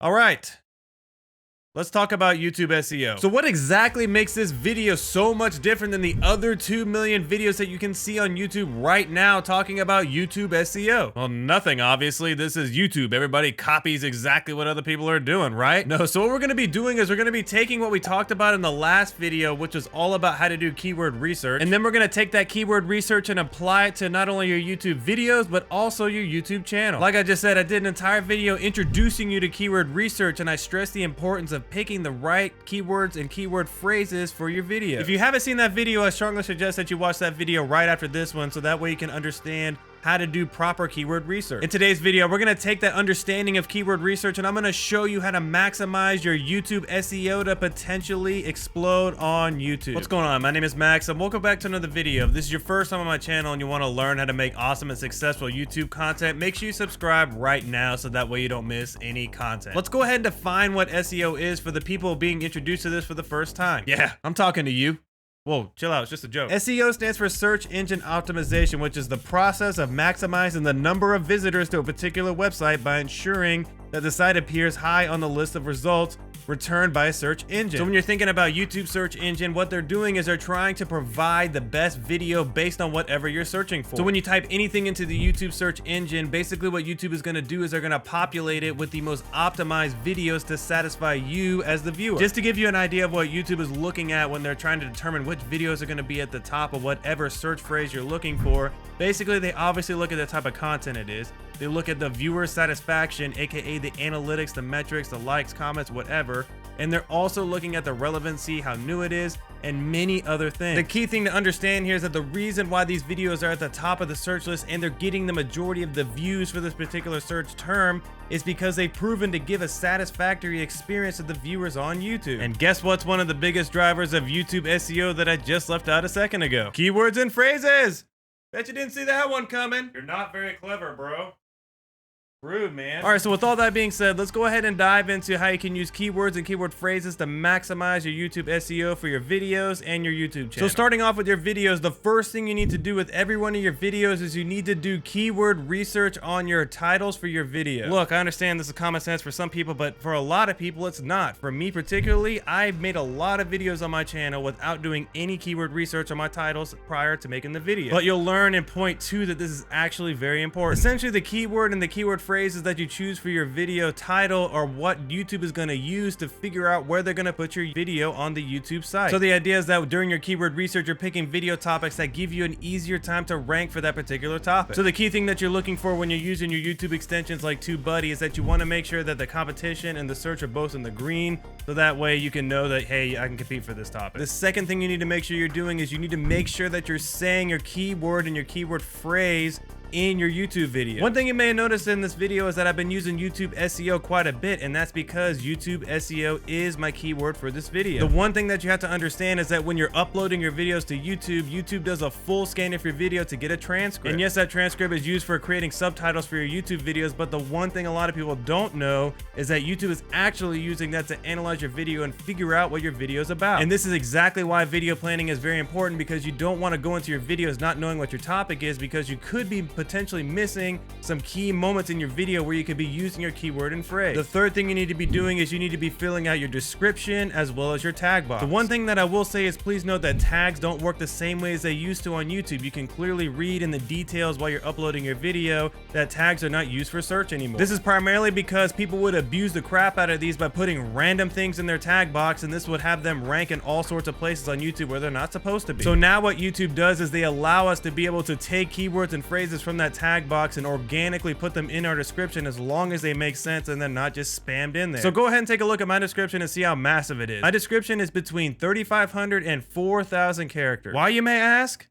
All right. Let's talk about YouTube SEO. So what exactly makes this video so much different than the other 2 million videos that you can see on YouTube right now talking about YouTube SEO? Well, nothing, obviously. This is YouTube. Everybody copies exactly what other people are doing, right? No, so what we're gonna be doing is we're gonna be taking what we talked about in the last video, which was all about how to do keyword research. And then we're gonna take that keyword research and apply it to not only your YouTube videos, but also your YouTube channel. Like I just said, I did an entire video introducing you to keyword research, and I stressed the importance of picking the right keywords and keyword phrases for your video. If you haven't seen that video, I strongly suggest that you watch that video right after this one, so that way you can understand how to do proper keyword research. In today's video, we're gonna take that understanding of keyword research and I'm gonna show you how to maximize your YouTube SEO to potentially explode on YouTube. What's going on? My name is Max and welcome back to another video. If this is your first time on my channel and you wanna learn how to make awesome and successful YouTube content, make sure you subscribe right now so that way you don't miss any content. Let's go ahead and define what SEO is for the people being introduced to this for the first time. Yeah, I'm talking to you. Whoa, chill out, it's just a joke. SEO stands for search engine optimization, which is the process of maximizing the number of visitors to a particular website by ensuring that the site appears high on the list of results returned by a search engine. So when you're thinking about YouTube search engine, what they're doing is they're trying to provide the best video based on whatever you're searching for. So when you type anything into the YouTube search engine, basically what YouTube is gonna do is they're gonna populate it with the most optimized videos to satisfy you as the viewer. Just to give you an idea of what YouTube is looking at when they're trying to determine which videos are gonna be at the top of whatever search phrase you're looking for, basically they obviously look at the type of content it is. They look at the viewer satisfaction, aka the analytics, the metrics, the likes, comments, whatever. And they're also looking at the relevancy, how new it is, and many other things. The key thing to understand here is that the reason why these videos are at the top of the search list and they're getting the majority of the views for this particular search term is because they've proven to give a satisfactory experience to the viewers on YouTube. And guess what's one of the biggest drivers of YouTube SEO that I just left out a second ago? Keywords and phrases! Bet you didn't see that one coming. You're not very clever, bro. Rude, man. All right, so with all that being said, let's go ahead and dive into how you can use keywords and keyword phrases to maximize your YouTube SEO for your videos and your YouTube channel. So starting off with your videos, the first thing you need to do with every one of your videos is you need to do keyword research on your titles for your video. Look, I understand this is common sense for some people, but for a lot of people, it's not. For me particularly, I've made a lot of videos on my channel without doing any keyword research on my titles prior to making the video. But you'll learn in point 2 that this is actually very important. Essentially, the keyword and the keyword phrases that you choose for your video title are what YouTube is going to use to figure out where they're going to put your video on the YouTube site. So the idea is that during your keyword research, you're picking video topics that give you an easier time to rank for that particular topic. So the key thing that you're looking for when you're using your YouTube extensions like TubeBuddy is that you want to make sure that the competition and the search are both in the green, so that way you can know that, hey, I can compete for this topic. The second thing you need to make sure you're doing is you need to make sure that you're saying your keyword and your keyword phrase in your YouTube video. One thing you may have noticed in this video is that I've been using YouTube SEO quite a bit, and that's because YouTube SEO is my keyword for this video. The one thing that you have to understand is that when you're uploading your videos to YouTube, YouTube does a full scan of your video to get a transcript. And yes, that transcript is used for creating subtitles for your YouTube videos, but the one thing a lot of people don't know is that YouTube is actually using that to analyze your video and figure out what your video is about. And this is exactly why video planning is very important, because you don't want to go into your videos not knowing what your topic is, because you could be potentially missing some key moments in your video where you could be using your keyword and phrase. The third thing you need to be doing is you need to be filling out your description as well as your tag box. The one thing that I will say is please note that tags don't work the same way as they used to on YouTube. You can clearly read in the details while you're uploading your video that tags are not used for search anymore. This is primarily because people would abuse the crap out of these by putting random things in their tag box, and this would have them rank in all sorts of places on YouTube where they're not supposed to be. So now what YouTube does is they allow us to be able to take keywords and phrases from that tag box and organically put them in our description as long as they make sense and they're not just spammed in there. So go ahead and take a look at my description and see how massive it is. My description is between 3,500 and 4,000 characters. Why, you may ask?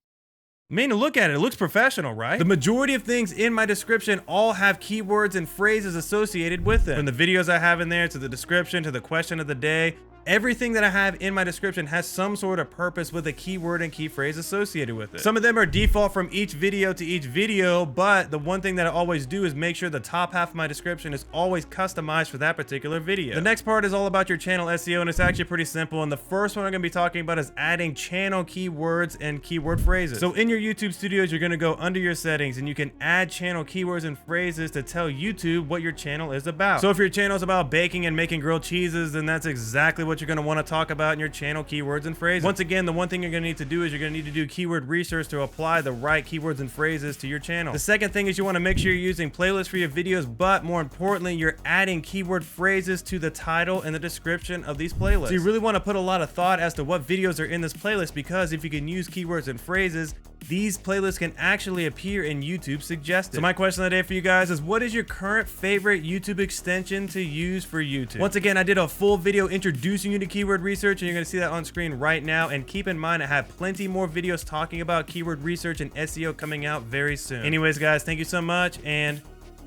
I mean, look at it. It looks professional, right? The majority of things in my description all have keywords and phrases associated with them. From the videos I have in there to the description to the question of the day, everything that I have in my description has some sort of purpose with a keyword and key phrase associated with it. Some of them are default from each video to each video, but the one thing that I always do is make sure the top half of my description is always customized for that particular video. The next part is all about your channel SEO, and it's actually pretty simple. And the first one I'm going to be talking about is adding channel keywords and keyword phrases. So in your YouTube studios, you're going to go under your settings and you can add channel keywords and phrases to tell YouTube what your channel is about. So if your channel is about baking and making grilled cheeses, then that's exactly what you're going to want to talk about in your channel keywords and phrases. Once again, the one thing you're going to need to do is you're going to need to do keyword research to apply the right keywords and phrases to your channel. The second thing is you want to make sure you're using playlists for your videos, but more importantly, you're adding keyword phrases to the title and the description of these playlists. So you really want to put a lot of thought as to what videos are in this playlist, because if you can use keywords and phrases, these playlists can actually appear in YouTube suggested. So my question of the day for you guys is, what is your current favorite YouTube extension to use for YouTube? Once again, I did a full video introducing you to keyword research, and you're going to see that on screen right now. And keep in mind, I have plenty more videos talking about keyword research and SEO coming out very soon. Anyways, guys, thank you so much, and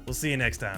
we'll see you next time.